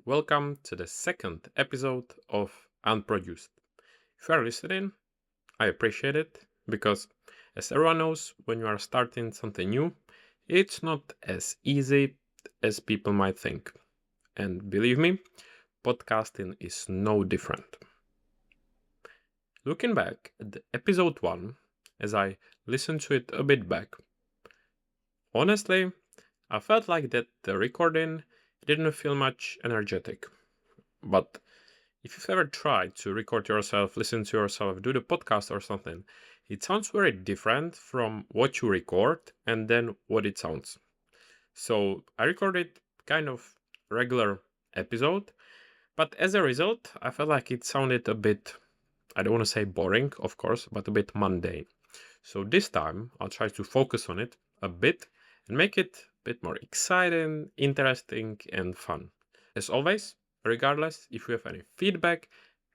welcome to the second episode of Unproduced. If you are listening, I appreciate it because, as everyone knows, when you are starting something new, it's not as easy as people might think. And believe me, podcasting is no different. Looking back at the episode 1, as I listened to it a bit back, honestly, I felt like that the recording didn't feel much energetic. But if you've ever tried to record yourself, listen to yourself, do the podcast or something, it sounds very different from what you record and then what it sounds. So I recorded kind of regular episode, but as a result, I felt like it sounded a bit, I don't want to say boring, of course, but a bit mundane. So this time I'll try to focus on it a bit and make it a bit more exciting, interesting, and fun. As always, regardless, if you have any feedback,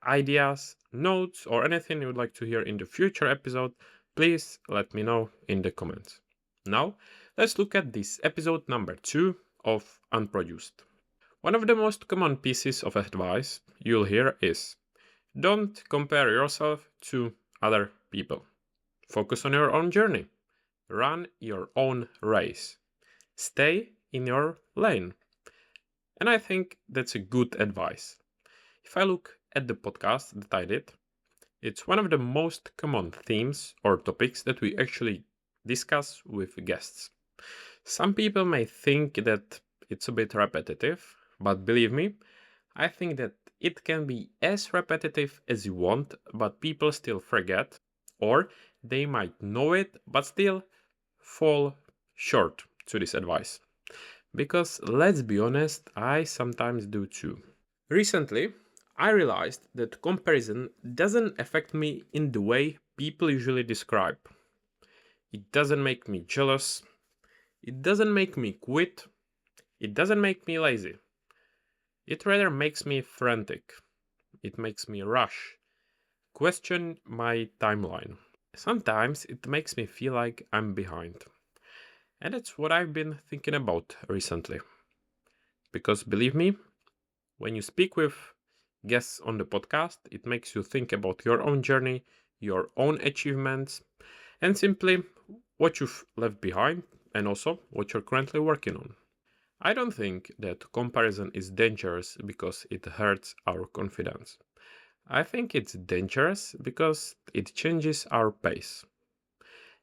ideas, notes, or anything you would like to hear in the future episode, please let me know in the comments. Now, let's look at this episode number 2 of Unproduced. One of the most common pieces of advice you'll hear is don't compare yourself to other people. Focus on your own journey. Run your own race. Stay in your lane. And I think that's a good advice. If I look at the podcast that I did, it's one of the most common themes or topics that we actually discuss with guests. Some people may think that it's a bit repetitive, but believe me, I think that it can be as repetitive as you want, but people still forget, or they might know it, but still fall short to this advice. Because let's be honest, I sometimes do too. Recently, I realized that comparison doesn't affect me in the way people usually describe. It doesn't make me jealous. It doesn't make me quit. It doesn't make me lazy. It rather makes me frantic. It makes me rush, question my timeline. Sometimes it makes me feel like I'm behind. And that's what I've been thinking about recently. Because believe me, when you speak with guests on the podcast, it makes you think about your own journey, your own achievements, and simply what you've left behind and also what you're currently working on. I don't think that comparison is dangerous because it hurts our confidence. I think it's dangerous because it changes our pace.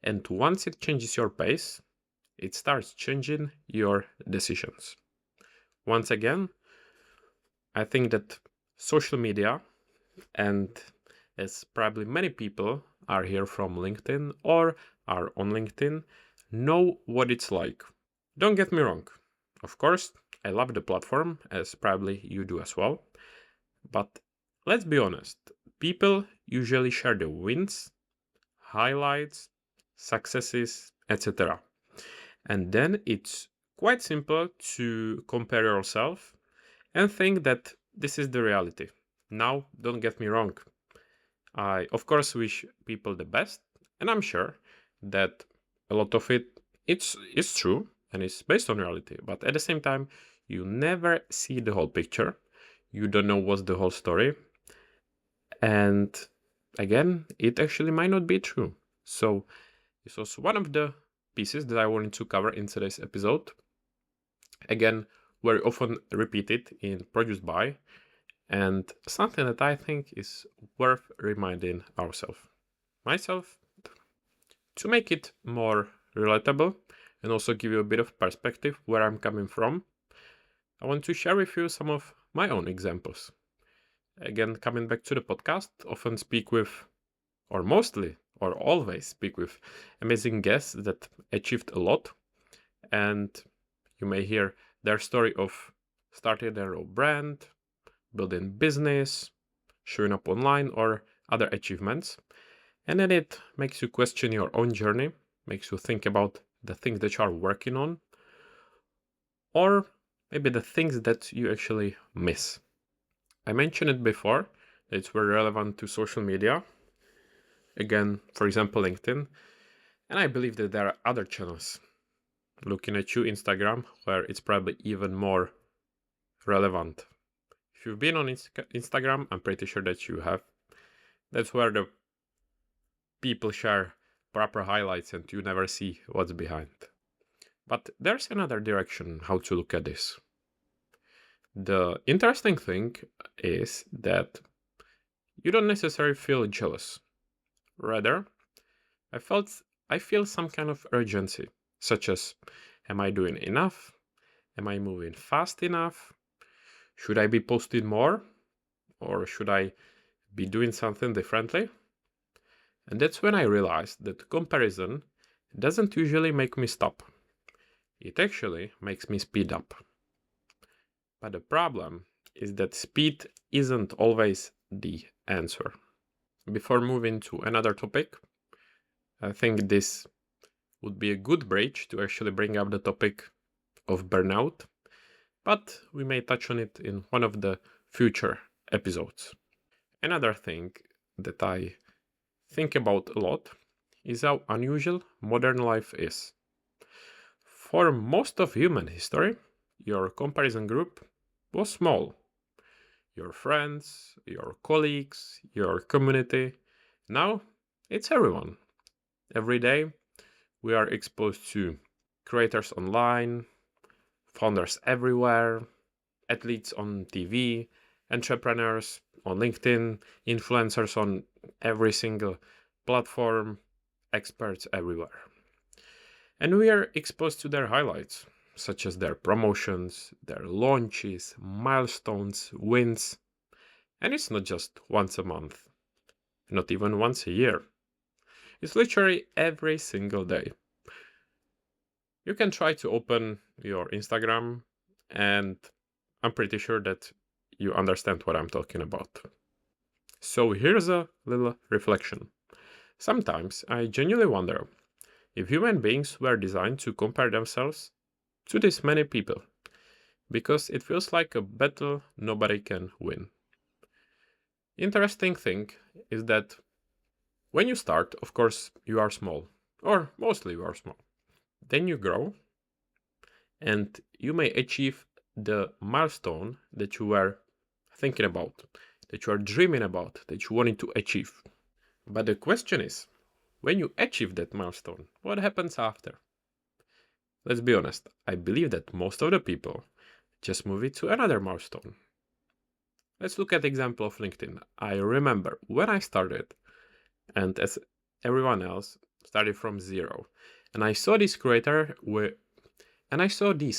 And once it changes your pace, it starts changing your decisions. Once again, I think that social media, and as probably many people are here from LinkedIn or are on LinkedIn, know what it's like. Don't get me wrong. Of course, I love the platform, as probably you do as well. But let's be honest, people usually share the wins, highlights, successes, etc. And then it's quite simple to compare yourself and think that this is the reality. Now, don't get me wrong. I, of course, wish people the best, and I'm sure that a lot of it's true and it's based on reality. But at the same time, you never see the whole picture. You don't know what's the whole story. And again, it actually might not be true. So this was one of the pieces that I wanted to cover in today's episode. Again, very often repeated in Produced By, and something that I think is worth reminding ourselves. Myself, to make it more relatable and also give you a bit of perspective where I'm coming from, I want to share with you some of my own examples. Again, coming back to the podcast, often speak with, or mostly, or always speak with amazing guests that achieved a lot. And you may hear their story of starting their own brand, building business, showing up online, or other achievements. And then it makes you question your own journey, makes you think about the things that you are working on, or maybe the things that you actually miss. I mentioned it before, that it's very relevant to social media. Again, for example, LinkedIn. And I believe that there are other channels. Looking at you, Instagram, where it's probably even more relevant. If you've been on Instagram, I'm pretty sure that you have. That's where the people share proper highlights and you never see what's behind. But there's another direction how to look at this. The interesting thing is that you don't necessarily feel jealous. Rather, I felt I feel some kind of urgency, such as, am I doing enough? Am I moving fast enough? Should I be posting more? Or should I be doing something differently? And that's when I realized that comparison doesn't usually make me stop. It actually makes me speed up. But the problem is that speed isn't always the answer. Before moving to another topic, I think this would be a good bridge to actually bring up the topic of burnout, but we may touch on it in one of the future episodes. Another thing that I think about a lot is how unusual modern life is. For most of human history, your comparison group was small. Your friends, your colleagues, your community. Now it's everyone. Every day we are exposed to creators online, founders everywhere, athletes on TV, entrepreneurs on LinkedIn, influencers on every single platform, experts everywhere. And we are exposed to their highlights, such as their promotions, their launches, milestones, wins. And it's not just once a month, not even once a year. It's literally every single day. You can try to open your Instagram, and I'm pretty sure that you understand what I'm talking about. So here's a little reflection. Sometimes I genuinely wonder if human beings were designed to compare themselves to this many people, because it feels like a battle nobody can win. Interesting thing is that when you start, of course, you are small, or mostly you are small. Then you grow, and you may achieve the milestone that you were thinking about, that you are dreaming about, that you wanted to achieve. But the question is, when you achieve that milestone, what happens after? Let's be honest, I believe that most of the people just move it to another milestone. Let's look at the example of LinkedIn. I remember when I started, and as everyone else, started from zero. And I saw these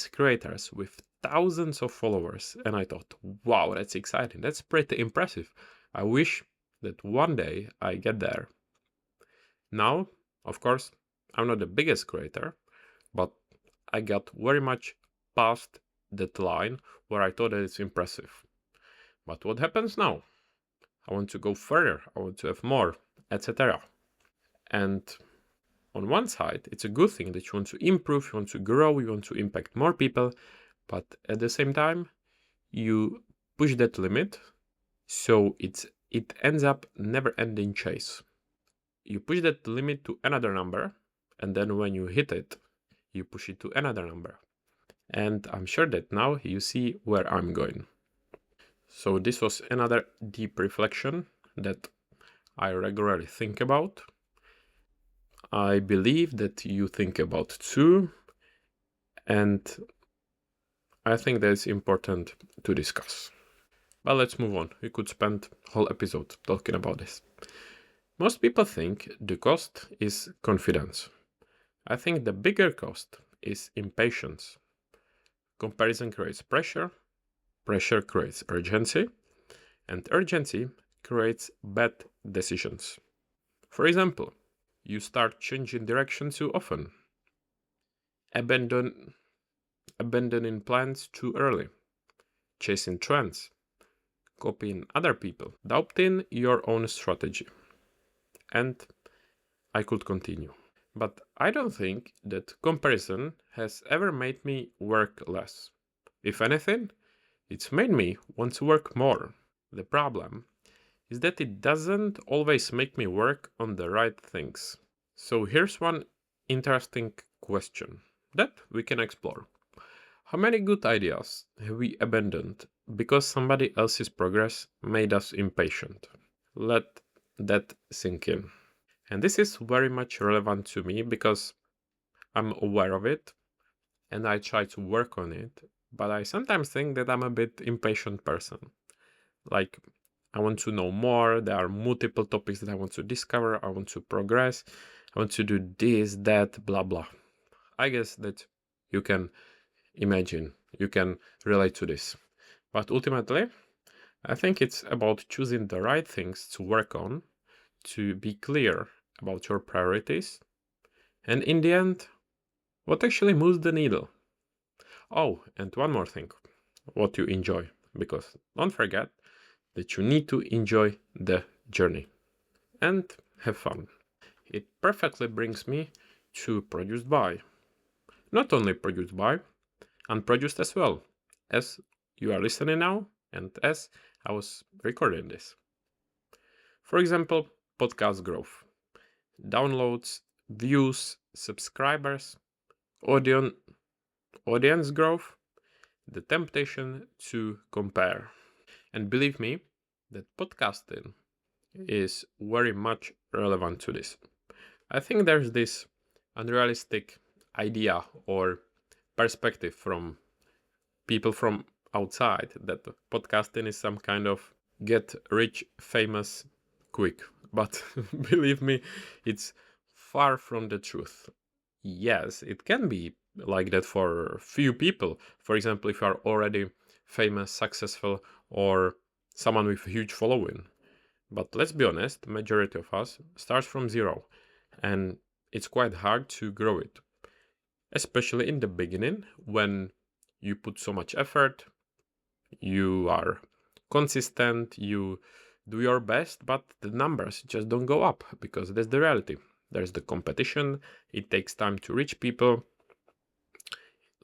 creators with thousands of followers, and I thought, wow, that's exciting. That's pretty impressive. I wish that one day I get there. Now, of course, I'm not the biggest creator, but I got very much past that line where I thought that it's impressive. But what happens now? I want to go further, I want to have more, etc. And on one side, it's a good thing that you want to improve, you want to grow, you want to impact more people, but at the same time, you push that limit, so it ends up never-ending chase. You push that limit to another number, and then when you hit it, you push it to another number. And I'm sure that now you see where I'm going. So this was another deep reflection that I regularly think about. I believe that you think about too, and I think that it's important to discuss. But let's move on. We could spend a whole episode talking about this. Most people think the cost is confidence. I think the bigger cost is impatience. Comparison creates pressure, pressure creates urgency, and urgency creates bad decisions. For example, you start changing direction too often, abandoning plans too early, chasing trends, copying other people, doubting your own strategy. And I could continue. But I don't think that comparison has ever made me work less. If anything, it's made me want to work more. The problem is that it doesn't always make me work on the right things. So here's one interesting question that we can explore. How many good ideas have we abandoned because somebody else's progress made us impatient. Let that sink in. And this is very much relevant to me because I'm aware of it and I try to work on it, but I sometimes think that I'm a bit impatient person. Like, I want to know more, there are multiple topics that I want to discover, I want to progress, I want to do this, that, blah, blah. I guess that you can imagine, you can relate to this. But ultimately, I think it's about choosing the right things to work on, to be clear about your priorities, and in the end, what actually moves the needle. Oh, and one more thing, what you enjoy, because don't forget that you need to enjoy the journey and have fun. It perfectly brings me to Produced By. Not only Produced By, Unproduced as well, as you are listening now and as I was recording this. For example, podcast growth, downloads, views, subscribers, audience growth, the temptation to compare. And believe me, that podcasting is very much relevant to this. I think there's this unrealistic idea or perspective from people from outside that podcasting is some kind of get rich famous quick. But believe me, it's far from the truth. Yes, it can be like that for few people. For example, if you are already famous, successful, or someone with a huge following. But let's be honest, majority of us starts from zero, and it's quite hard to grow it, especially in the beginning when you put so much effort, you are consistent, you do your best, but the numbers just don't go up because that's the reality. There's the competition, it takes time to reach people.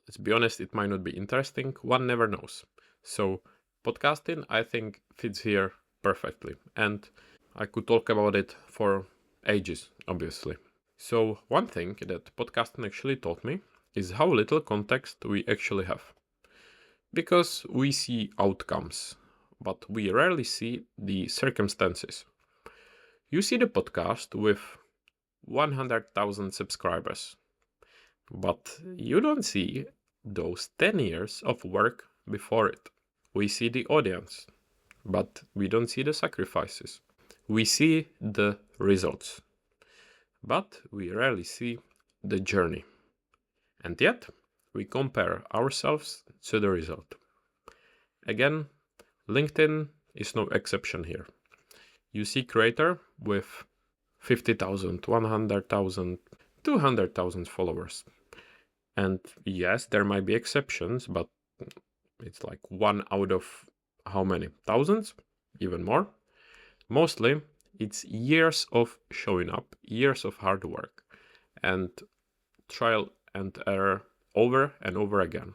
Let's be honest, it might not be interesting, one never knows. So, podcasting, I think, fits here perfectly, and I could talk about it for ages, obviously. So, one thing that podcasting actually taught me is how little context we actually have. Because we see outcomes, but we rarely see the circumstances. You see the podcast with 100,000 subscribers, but you don't see those 10 years of work before it. We see the audience, but we don't see the sacrifices. We see the results, but we rarely see the journey. And yet, we compare ourselves to the result. Again, LinkedIn is no exception here. You see creator with 50,000, 100,000, 200,000 followers. And yes, there might be exceptions, but it's like one out of how many? Thousands? Even more? Mostly, it's years of showing up, years of hard work, and trial and error over and over again.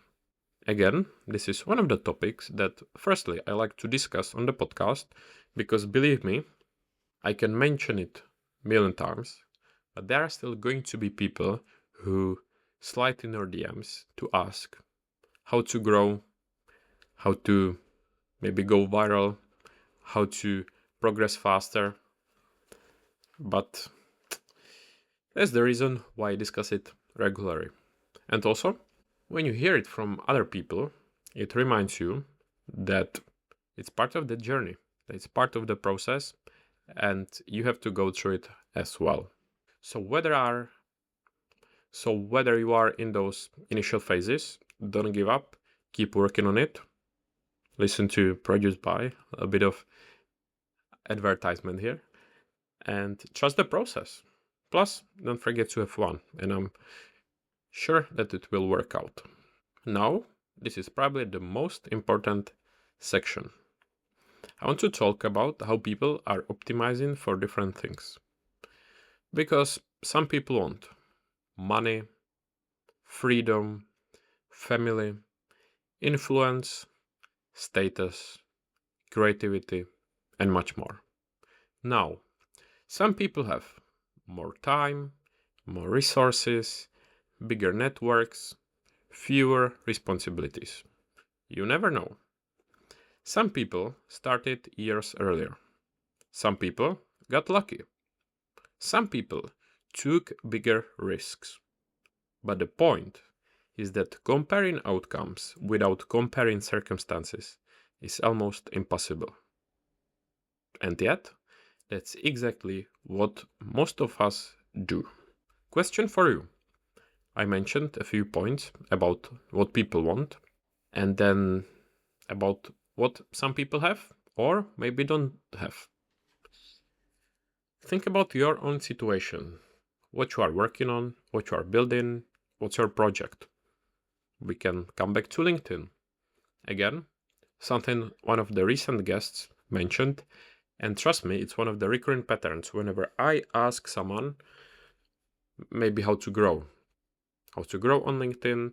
Again, this is one of the topics that, firstly, I like to discuss on the podcast, because believe me, I can mention it a million times, but there are still going to be people who slide in our DMs to ask how to grow, how to maybe go viral, how to progress faster. But that's the reason why I discuss it regularly. And also, when you hear it from other people, it reminds you that it's part of the journey, that it's part of the process, and you have to go through it as well. So whether you are in those initial phases, don't give up, keep working on it. Listen to Produced By, a bit of advertisement here, and trust the process. Plus, don't forget to have fun, and I'm sure that it will work out. Now, this is probably the most important section. I want to talk about how people are optimizing for different things. Because some people want money, freedom, family, influence, status, creativity, and much more. Now, some people have more time, more resources, bigger networks, fewer responsibilities. You never know. Some people started years earlier. Some people got lucky. Some people took bigger risks. But the point is that comparing outcomes without comparing circumstances is almost impossible. And yet, that's exactly what most of us do. Question for you. I mentioned a few points about what people want, and then about what some people have or maybe don't have. Think about your own situation, what you are working on, what you are building, what's your project. We can come back to LinkedIn. Again, something one of the recent guests mentioned, and trust me, it's one of the recurring patterns whenever I ask someone maybe how to grow on LinkedIn,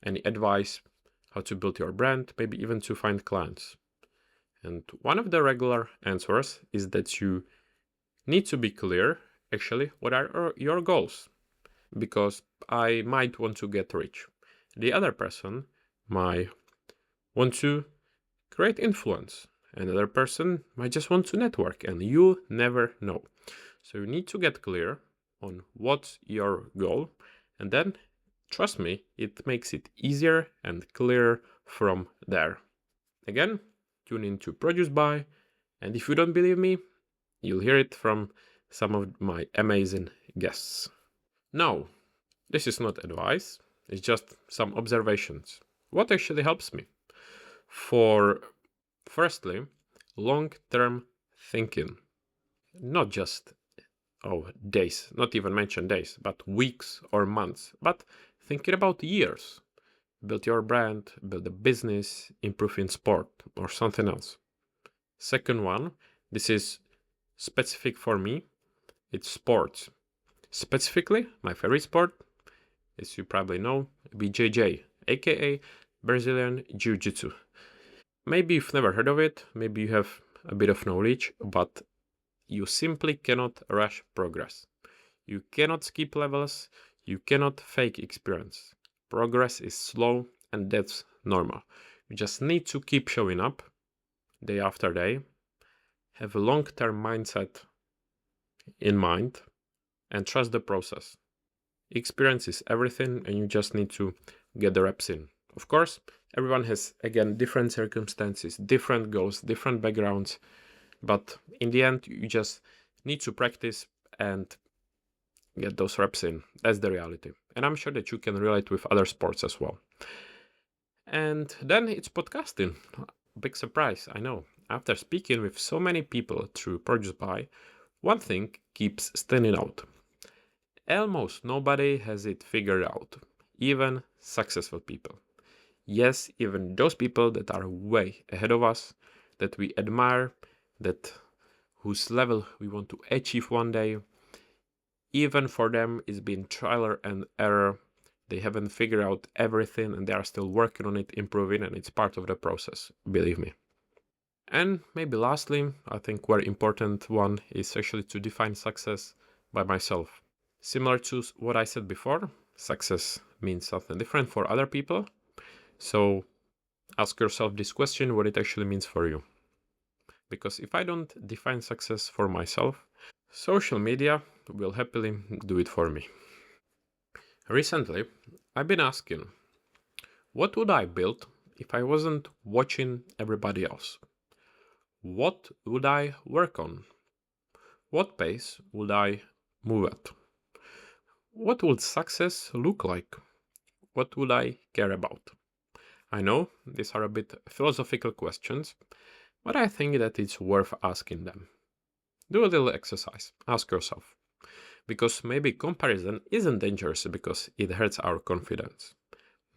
any advice, how to build your brand, maybe even to find clients. And one of the regular answers is that you need to be clear, actually, what are your goals? Because I might want to get rich. The other person might want to create influence. Another person might just want to network, and you never know. So you need to get clear on what's your goal, and then trust me, it makes it easier and clearer from there. Again, tune into Produced by, and if you don't believe me, you'll hear it from some of my amazing guests. Now, this is not advice, it's just some observations. What actually helps me? For firstly, long-term thinking. Not just days, not even mention days, but weeks or months, but thinking about years. Build your brand, build a business, improve in sport or something else. Second one, this is specific for me, it's sports. Specifically, my favorite sport, as you probably know, BJJ, aka Brazilian Jiu-Jitsu. Maybe you've never heard of it, maybe you have a bit of knowledge, but you simply cannot rush progress. You cannot skip levels, you cannot fake experience. Progress is slow and that's normal. You just need to keep showing up day after day, have a long-term mindset in mind, and trust the process. Experience is everything and you just need to get the reps in. Of course, everyone has, again, different circumstances, different goals, different backgrounds, but in the end, you just need to practice and get those reps in. That's the reality. And I'm sure that you can relate with other sports as well. And then it's podcasting. Big surprise, I know. After speaking with so many people through Produced by, one thing keeps standing out. Almost nobody has it figured out, even successful people. Yes, even those people that are way ahead of us, that we admire, that whose level we want to achieve one day, even for them it's been trial and error. They haven't figured out everything and they are still working on it, improving, and it's part of the process, believe me. And maybe lastly, I think very important one is actually to define success by myself. Similar to what I said before, success means something different for other people. So ask yourself this question, what it actually means for you. Because if I don't define success for myself, social media will happily do it for me. Recently, I've been asking, what would I build if I wasn't watching everybody else? What would I work on? What pace would I move at? What would success look like? What would I care about? I know these are a bit philosophical questions, but I think that it's worth asking them. Do a little exercise. Ask yourself. Because maybe comparison isn't dangerous because it hurts our confidence.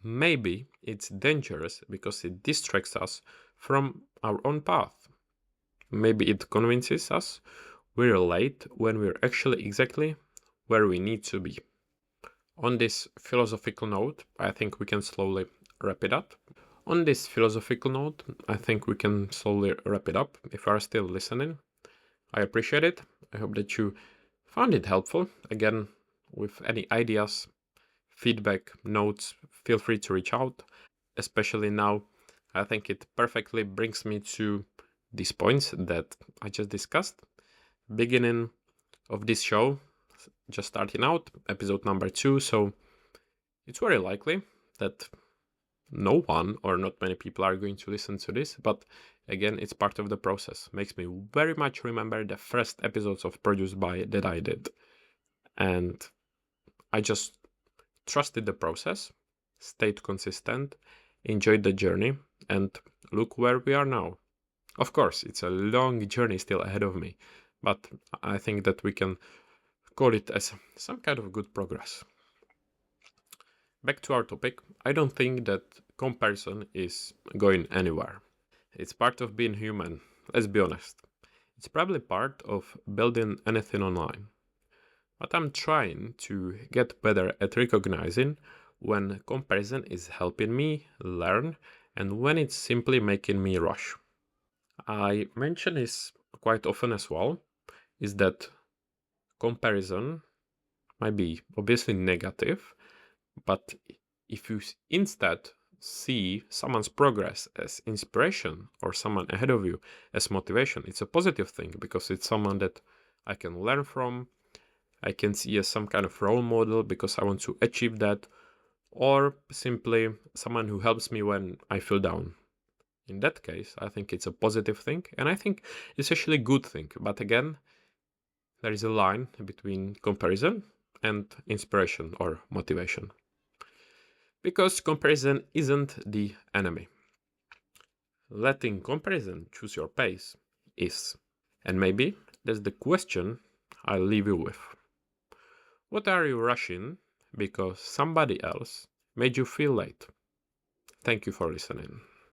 Maybe it's dangerous because it distracts us from our own path. Maybe it convinces us we're late when we're actually exactly where we need to be. On this philosophical note, I think we can slowly wrap it up. If you are still listening. I appreciate it. I hope that you found it helpful. Again, with any ideas, feedback, notes, feel free to reach out. Especially now, I think it perfectly brings me to these points that I just discussed. Beginning of this show, just starting out, episode number 2, so it's very likely that no one or not many people are going to listen to this, but again, it's part of the process. Makes me very much remember the first episodes of Produced by that I did. And I just trusted the process, stayed consistent, enjoyed the journey, and look where we are now. Of course, it's a long journey still ahead of me, but I think that we can call it as some kind of good progress. Back to our topic, I don't think that comparison is going anywhere. It's part of being human, let's be honest. It's probably part of building anything online. But I'm trying to get better at recognizing when comparison is helping me learn and when it's simply making me rush. I mention this quite often as well, is that comparison might be obviously negative, but if you instead see someone's progress as inspiration or someone ahead of you as motivation, it's a positive thing because it's someone that I can learn from, I can see as some kind of role model because I want to achieve that, or simply someone who helps me when I feel down. In that case, I think it's a positive thing, and I think it's actually a good thing. But again, there is a line between comparison and inspiration or motivation. Because comparison isn't the enemy. Letting comparison choose your pace is. And maybe that's the question I'll leave you with. What are you rushing because somebody else made you feel late? Thank you for listening.